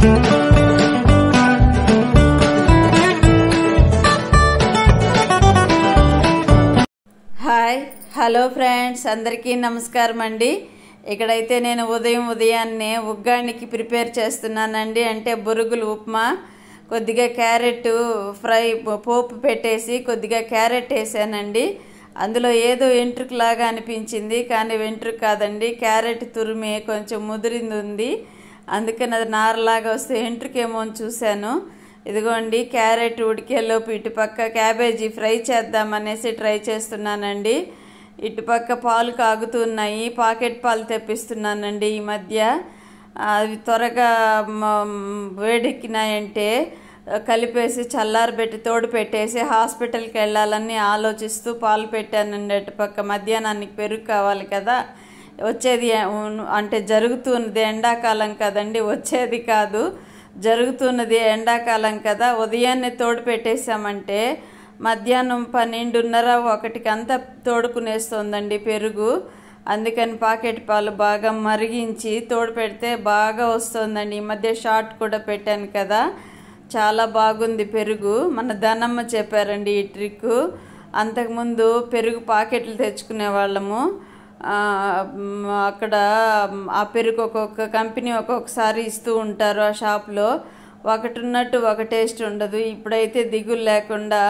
Hi hello friends, అందరికీ నమస్కారం అండి. ఇక్కడైతే నేను ఉదయాన్నే ఉగ్గానికి ప్రిపేర్ చేస్తున్నానండి. అంటే బొరుగులు ఉప్మా, కొద్దిగా క్యారెట్ ఫ్రై పోపు పెట్టేసి కొద్దిగా క్యారెట్ వేసానండి. అందులో ఏదో వెంట్రుక లాగా అనిపించింది, కానీ వెంట్రుక కాదండి, క్యారెట్ తురిమి కొంచెం ముదిరింది ఉంది. అందుకని అది నారలాగా వస్తే వెంట్రుకేమో అని చూశాను. ఇదిగోండి, క్యారెట్ ఉడికేలోపు ఇటుపక్క క్యాబేజీ ఫ్రై చేద్దామనేసి ట్రై చేస్తున్నానండి. ఇటుపక్క పాలు కాగుతున్నాయి, పాకెట్ పాలు తెప్పిస్తున్నానండి. ఈ మధ్య అవి త్వరగా వేడెక్కినాయంటే కలిపేసి చల్లారబెట్టి తోడు పెట్టేసి హాస్పిటల్కి వెళ్ళాలని ఆలోచిస్తూ పాలు పెట్టానండి. అటుపక్క మధ్యాహ్నానికి పెరుగు కావాలి కదా, వచ్చేది అంటే జరుగుతున్నది ఎండాకాలం కదండి, వచ్చేది కాదు, జరుగుతున్నది ఎండాకాలం కదా. ఉదయాన్నే తోడు పెట్టేసామంటే మధ్యాహ్నం 12:30 అంతా తోడుకునేస్తుందండి పెరుగు. అందుకని పాకెట్ పాలు బాగా మరిగించి తోడు పెడితే బాగా వస్తుందండి. ఈ మధ్య షార్ట్ కూడా పెట్టాను కదా, చాలా బాగుంది పెరుగు. మన ధనమ్మ చెప్పారండి ఈ ట్రిక్. అంతకుముందు పెరుగు పాకెట్లు తెచ్చుకునే వాళ్ళము. అక్కడ ఆ పెరుగు ఒక్కొక్క కంపెనీ ఒక్కొక్కసారి ఇస్తూ ఉంటారు. ఆ షాప్లో ఒకటి ఉన్నట్టు ఒక టేస్ట్ ఉండదు. ఇప్పుడైతే దిగులు లేకుండా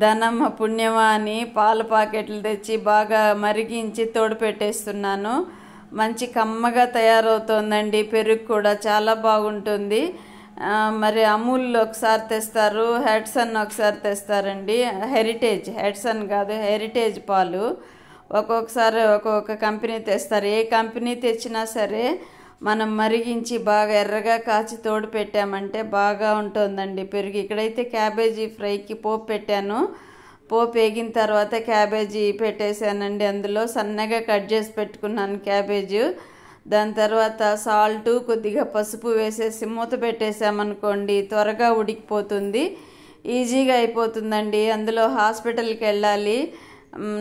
ధనమ్మ పుణ్యమా అని పాల పాకెట్లు తెచ్చి బాగా మరిగించి తోడు పెట్టేస్తున్నాను. మంచి కమ్మగా తయారవుతోందండి పెరుగు కూడా, చాలా బాగుంటుంది. మరి అమూల్ ఒకసారి తెస్తారు, హెడ్సన్ ఒకసారి తెస్తారండి. హెడ్సన్ కాదు, హెరిటేజ్ పాలు ఒక్కొక్కసారి ఒక్కొక్క కంపెనీ తెస్తారు. ఏ కంపెనీ తెచ్చినా సరే మనం మరిగించి బాగా ఎర్రగా కాచి తోడు పెట్టామంటే బాగా ఉంటుందండి పెరుగు. ఇక్కడైతే క్యాబేజీ ఫ్రైకి పోపు పెట్టాను. పోపు వేగిన తర్వాత క్యాబేజీ పెట్టేశానండి. అందులో సన్నగా కట్ చేసి పెట్టుకున్నాను క్యాబేజీ. దాని తర్వాత సాల్టు కొద్దిగా పసుపు వేసేసి మూత పెట్టేసామనుకోండి త్వరగా ఉడికిపోతుంది, ఈజీగా అయిపోతుందండి. అందులో హాస్పిటల్కి వెళ్ళాలి,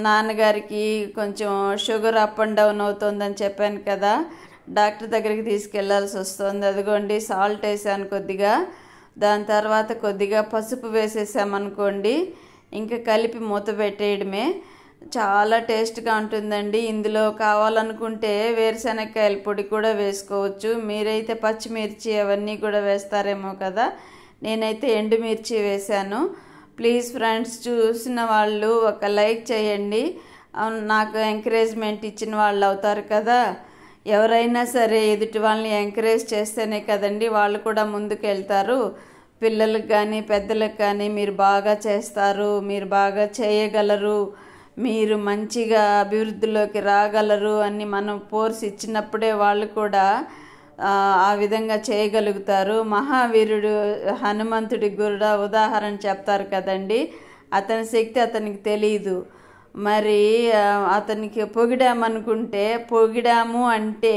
నాన్నగారికి కొంచెం షుగర్ అప్ అండ్ డౌన్ అవుతుందని చెప్పాను కదా, డాక్టర్ దగ్గరికి తీసుకెళ్లాల్సి వస్తుంది. అదిగోండి సాల్ట్ వేసాను కొద్దిగా, దాని తర్వాత కొద్దిగా పసుపు వేసేసామనుకోండి ఇంకా కలిపి మూత పెట్టేయడమే. చాలా టేస్ట్గా ఉంటుందండి. ఇందులో కావాలనుకుంటే వేరుశనగకాయల పొడి కూడా వేసుకోవచ్చు. మీరైతే పచ్చిమిర్చి అవన్నీ కూడా వేస్తారేమో కదా, నేనైతే ఎండుమిర్చి వేశాను. ప్లీజ్ ఫ్రెండ్స్, చూసిన వాళ్ళు ఒక లైక్ చేయండి, నాకు ఎంకరేజ్మెంట్ ఇచ్చిన వాళ్ళు అవుతారు కదా. ఎవరైనా సరే ఎదుటి వాళ్ళని ఎంకరేజ్ చేస్తేనే కదండి వాళ్ళు కూడా ముందుకు వెళ్తారు. పిల్లలకు కానీ పెద్దలకు కానీ మీరు బాగా చేస్తారు, మీరు బాగా చేయగలరు, మీరు మంచిగా అభివృద్ధిలోకి రాగలరు అని మనం ఫోర్స్ ఇచ్చినప్పుడే వాళ్ళు కూడా ఆ విధంగా చేయగలుగుతారు. మహావీరుడు హనుమంతుడి కూడా ఉదాహరణ చెప్తారు కదండి, అతని శక్తి అతనికి తెలియదు. మరి అతనికి పొగిడాము అంటే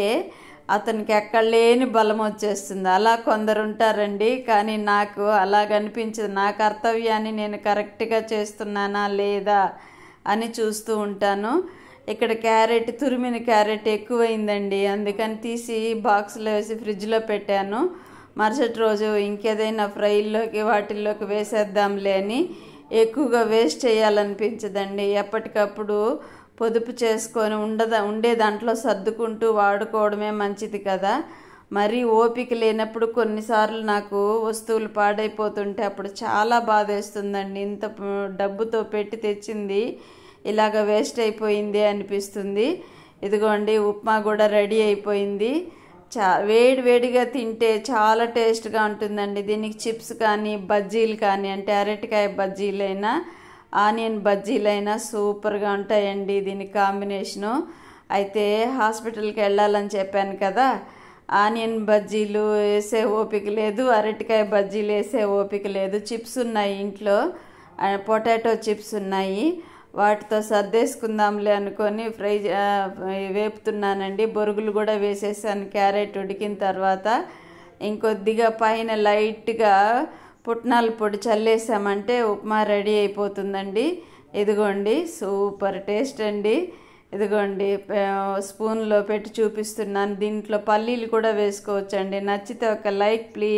అతనికి ఎక్కడ లేని బలం వచ్చేస్తుంది. అలా కొందరు ఉంటారండి, కానీ నాకు అలాగనిపించదు. నా కర్తవ్యాన్ని నేను కరెక్ట్గా చేస్తున్నానా లేదా అని చూస్తూ ఉంటాను. ఇక్కడ తురిమిన క్యారెట్ ఎక్కువైందండి, అందుకని తీసి బాక్స్లో వేసి ఫ్రిడ్జ్లో పెట్టాను. మరుసటి రోజు ఇంకేదైనా ఫ్రైల్లోకి వాటిల్లోకి వేసేద్దాంలే అని. ఎక్కువగా వేస్ట్ చేయాలనిపించదండి, ఎప్పటికప్పుడు పొదుపు చేసుకొని ఉండే దాంట్లో సర్దుకుంటూ వాడుకోవడమే మంచిది కదా. మరీ ఓపిక లేనప్పుడు కొన్నిసార్లు నాకు వస్తువులు పాడైపోతుంటే అప్పుడు చాలా బాధేస్తుందండి. ఇంత డబ్బుతో పెట్టి తెచ్చింది ఇలాగ వేస్ట్ అయిపోయింది అనిపిస్తుంది. ఇదిగోండి ఉప్మా కూడా రెడీ అయిపోయింది. వేడిగా తింటే చాలా టేస్ట్గా ఉంటుందండి. దీనికి చిప్స్ కానీ బజ్జీలు కానీ, అంటే అరటికాయ బజ్జీలైనా ఆనియన్ బజ్జీలైనా సూపర్గా ఉంటాయండి దీనికి కాంబినేషను. అయితే హాస్పిటల్కి వెళ్ళాలని చెప్పాను కదా, ఆనియన్ బజ్జీలు వేసే ఓపిక లేదు, అరటికాయ బజ్జీలు వేసే ఓపిక లేదు. చిప్స్ ఉన్నాయి ఇంట్లో, పొటాటో చిప్స్ ఉన్నాయి, వాటితో సర్దేసుకుందాంలే అనుకొని వేపుతున్నానండి. బొరుగులు కూడా వేసేసాను క్యారెట్ ఉడికిన తర్వాత. ఇంకొద్దిగా పైన లైట్గా పుట్నాల పొడి చల్లేసామంటే ఉప్మా రెడీ అయిపోతుందండి. ఇదిగోండి సూపర్ టేస్ట్ అండి. ఇదిగోండి స్పూన్లో పెట్టి చూపిస్తున్నాను. దీంట్లో పల్లీలు కూడా వేసుకోవచ్చండి. నచ్చితే ఒక లైక్ ప్లీజ్.